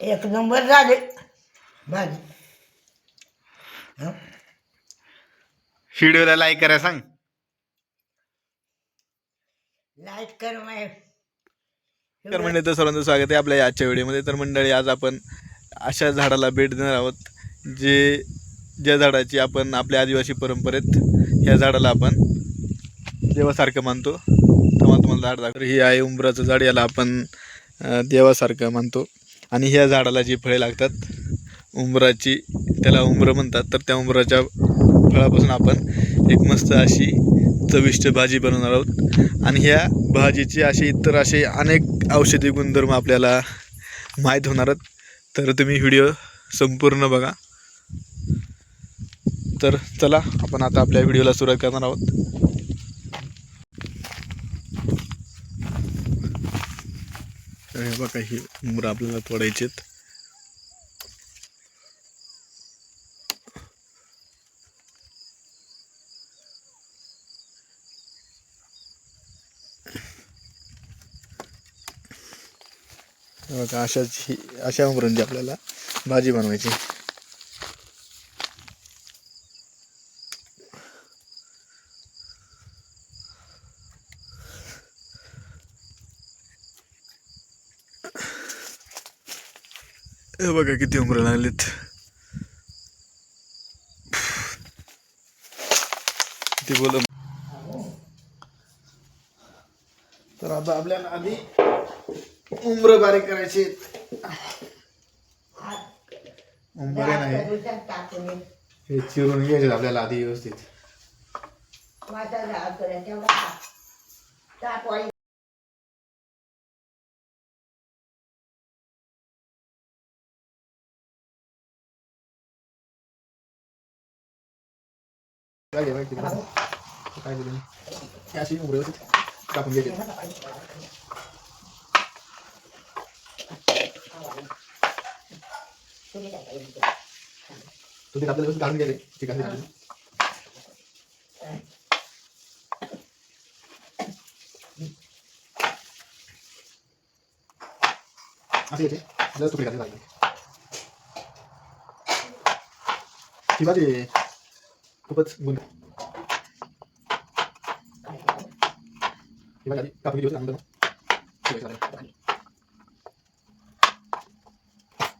एक नंबर झाले भाजी. हं? व्हिडिओला लाईक करा सांग. लाईक कर माय. तर मंडळी, तर सर्वांचं स्वागत आहे आपल्या आजच्या व्हिडिओमध्ये. तर मंडळी, आज आपण अशा झाडाला भेट देणार आहोत ज्या झाडाची आपण आपल्या आदिवासी परंपरेत ह्या झाडाला आपण देवासारखं मानतो. तेव्हा तुम्हाला झाड दाखवतो. ही आहे उंबराचं झाड. याला आपण देवासारखं मानतो. आणि ह्या झाडाला जी फळे लागतात उंबराची, त्याला उंबरं म्हणतात. तर त्या उंबराच्या फळापासून आपण एक मस्त अशी चविष्ट भाजी बनवणार आहोत. आणि ह्या भाजीचे असे अनेक औषधी गुणधर्म आपल्याला माहीत होणार आहेत. तर तुम्ही व्हिडिओ संपूर्ण बघा. तर चला, आपण आता आपल्या व्हिडिओला सुरुवात करणार आहोत. तर हे बघा, ही उंबरं आपल्याला तोडायची आहेत. बघा, अशा उंबरांची आपल्याला भाजी बनवायची. हे बघा किती उंबरं लागलीत. ते बोल. तर आता आपल्याला आधी उंबरं बारीक करायचे. उंबरे नाही, टाकून हे चिरून घ्यायचे आपल्याला आधी व्यवस्थित. वाटायला तेवढा टाकवायचं. काय घ्यायचं काय दिलं हे अशी उंबरं व्यवस्थित टाकून घ्यायचे. तुम्ही आपल्याला व्यवस्थित काढून घ्यायचे. ठीक आहे. असे याचे आपल्याला तुकडे करायचे लागले. ही भाजी खूपच गुंड. ही भाजी आधी कापून घ्यायची. नंतर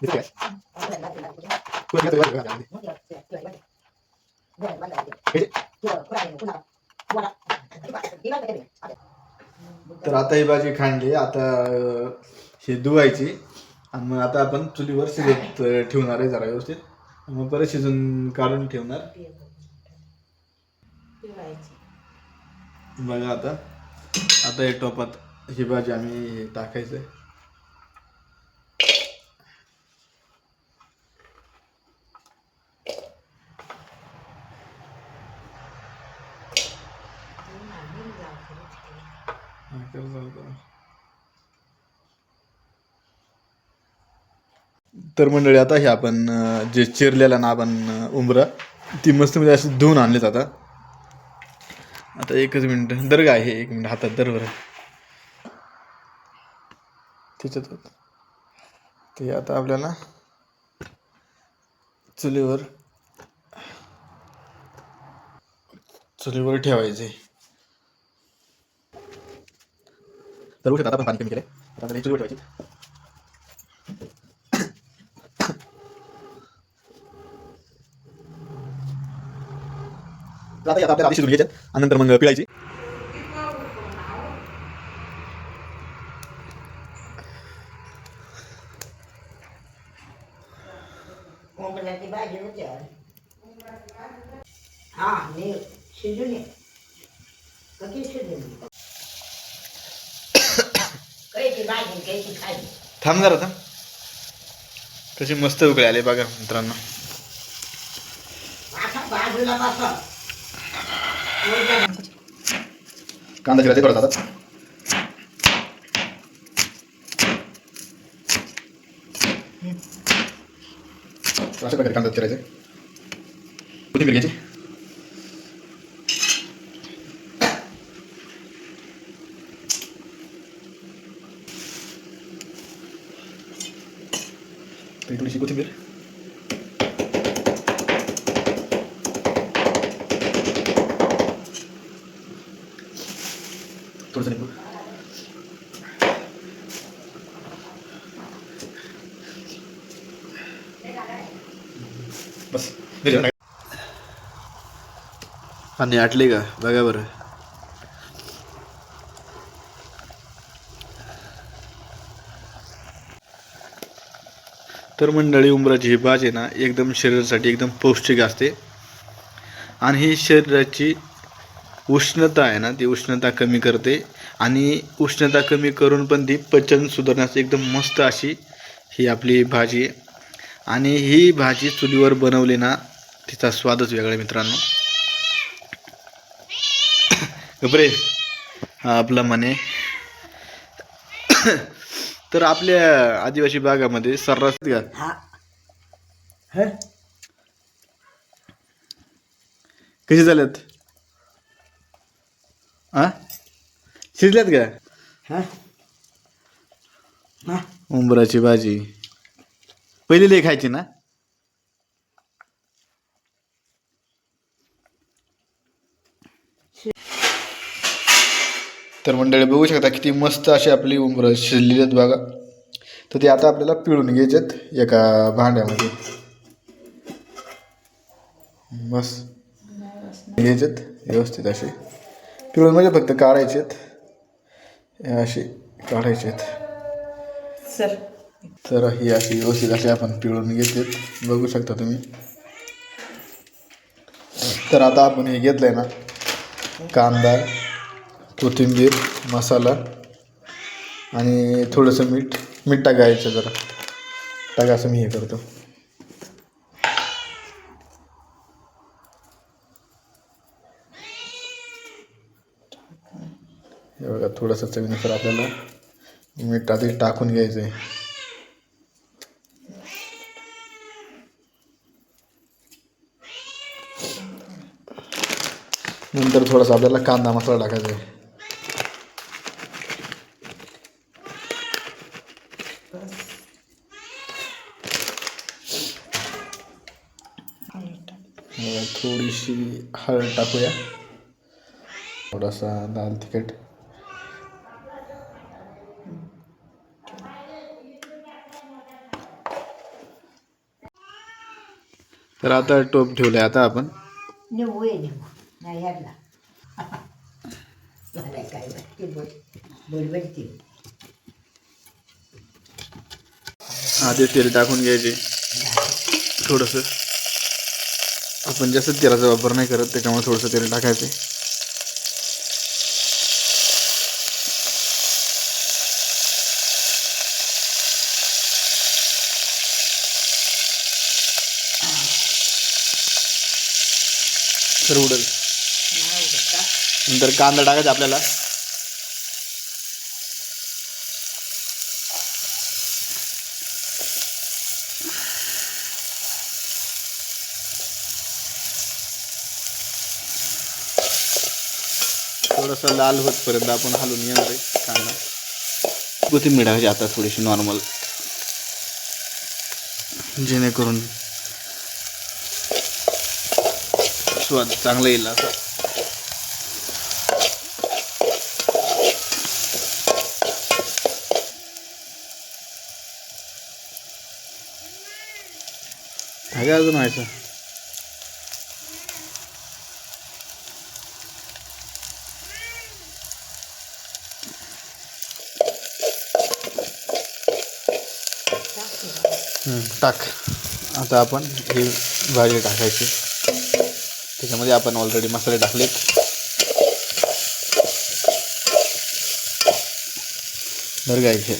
दिसते काय कोणी घेतलं बघा आधी. तर आता ही भाजी खांडली. आता ही धुवायची आणि मग आता आपण चुलीवर शिजत ठेवणार आहे जरा व्यवस्थित. मग परत शिजून काढून ठेवणार. बघा, आता एक टोपात ही भाजी आम्ही टाकायचं. तर मंडळी, आता हे आपण जे चिरलेला ना आपण उंबरा, ती मस्त म्हणजे अशी धुवून आणलीत. आता एकच मिनिट दर काय आहे, एक मिनिट हातात दर बरं त्याच्यात. ते आता आपल्याला चुलीवर ठेवायचे. तर बघू शकता, आता आपण पाणी कमी केलं. आता आपल्याला चुलीवर ठेवायची. तर आता आपल्याला आधी शिजून घ्यायचे आणि नंतर मग पिळायची. कोंबड्याची भाजी होती. हा, मी शिजून ये कधी शिजून कैची भाजी कैची खायची. थांब जरा, आता कशी मस्त उकळी आली बघा मित्रांनो. आता बाजूला बसा. कांदा चिरायचे थोडा आता. अशा प्रकारे कांदा चिरायचे. कोथिंबीर घ्यायची. तर थोडीशी कोथिंबीर, थोडंसं लिंबू, बस. पाणी आटले का बघा बरं. तर मंडळी, उंबराची ही भाजी ना एकदम शरीरासाठी एकदम पौष्टिक असते आणि ही शरीराची उष्णता आहे ना, ती उष्णता कमी करते आणि उष्णता कमी करून पण ती पचन सुधारण्यास एकदम मस्त अशी ही आपली भाजी आहे. आणि ही भाजी चुलीवर बनवली ना, तिचा स्वादच वेगळा आहे मित्रांनो. गबरे हा आपला म्हणे. तर आपल्या आदिवासी भागामध्ये सर्रास का कशी झाल्यात हा, शिजल्यात का उंबराची भाजी पहिली लई खायची ना. तर मंडळी बघू शकता किती मस्त अशी आपली उंबरं शिजलेली आहेत बघा. तर ते आता आपल्याला पिळून घ्यायचेत एका भांड्यामध्ये. बस घ्यायचेत व्यवस्थित असे पिळून, म्हणजे फक्त काढायचेत असे काढायचेत. तर ही अशी व्यवस्थित असे आपण पिळून घेतेत बघू शकता तुम्ही. तर आता आपण हे घेतलंय ना, कांदा, कोथिंबीर, मसाला आणि थोडंसं मीठ टाकायचं जरा टाका, असं मी हे करतो. हे बघा, थोडंसं चवीनुसार आपल्याला मीठ आधी टाकून घ्यायचं आहे. नंतर थोडासा आपल्याला कांदा मसाला टाकायचा आहे. थोडीशी हळद टाकूया, थोडासा लाल तिखट, तर आता टोप ठेवलाय. आता आपण आधी तेल टाकून घ्यायचे थोडंसं. आपण जास्त तेलाचा वापर नाही करत, त्याच्यामुळे थोडंसं तेल टाकायचं. तर उडेल. नंतर कांदा टाकायचा आपल्याला. थोडासा लाल होतपर्यंत आपण हलवून घेणार आहे कांदा. कोथिंबीर टाकायची आता थोडीशी नॉर्मल, जेणेकरून स्वाद चांगला येईल असं. काय अजून व्हायचं. टाक. आता आपण ही भाजी टाकायची. त्याच्यामध्ये आपण ऑलरेडी मसाले टाकलेत. भरगायचे.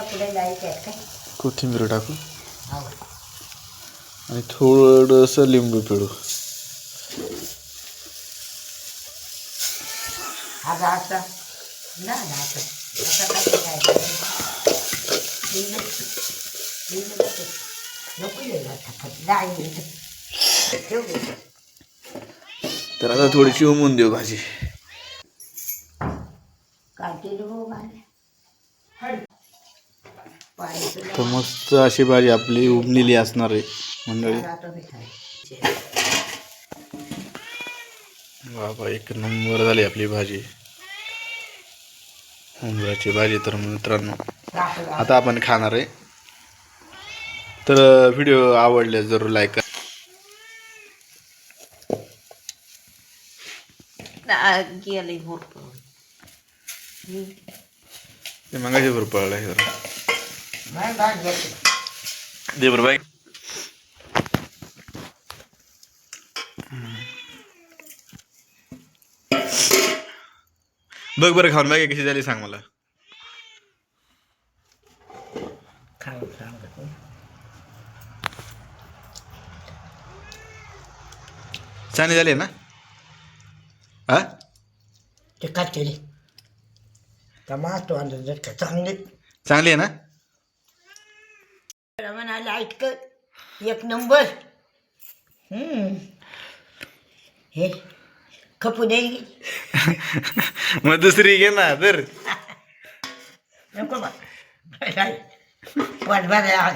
पुढे जायचं आहे का? कोथिंबीर टाकू आणि थोडंसं लिंबू पिळू. आता आता नाही आता आता काय नको येईल तर आता थोडीशी उमून देऊ भाजी. तर मस्त अशी भाजी आपली उमलेली असणार आहे मंडळी. बाबा एक नंबर झाली आपली भाजी, उंबराची भाजी. तर मित्रांनो आता आपण खाणार आहे. तर व्हिडिओ आवडले जरूर लाईक करा. गेले ते मगाशी भरपूर आहे दे बरं बाई. बघ बरं खाऊन बाई कशी झाली सांग मला. छान झाली ना. हा ते काय केले टमाटो जर का चांगले चांगली आहे ना. म्हणाले ऐकत एक नंबर. हे खपू दे मग दुसरी घे ना. तर नको बा वाट बघा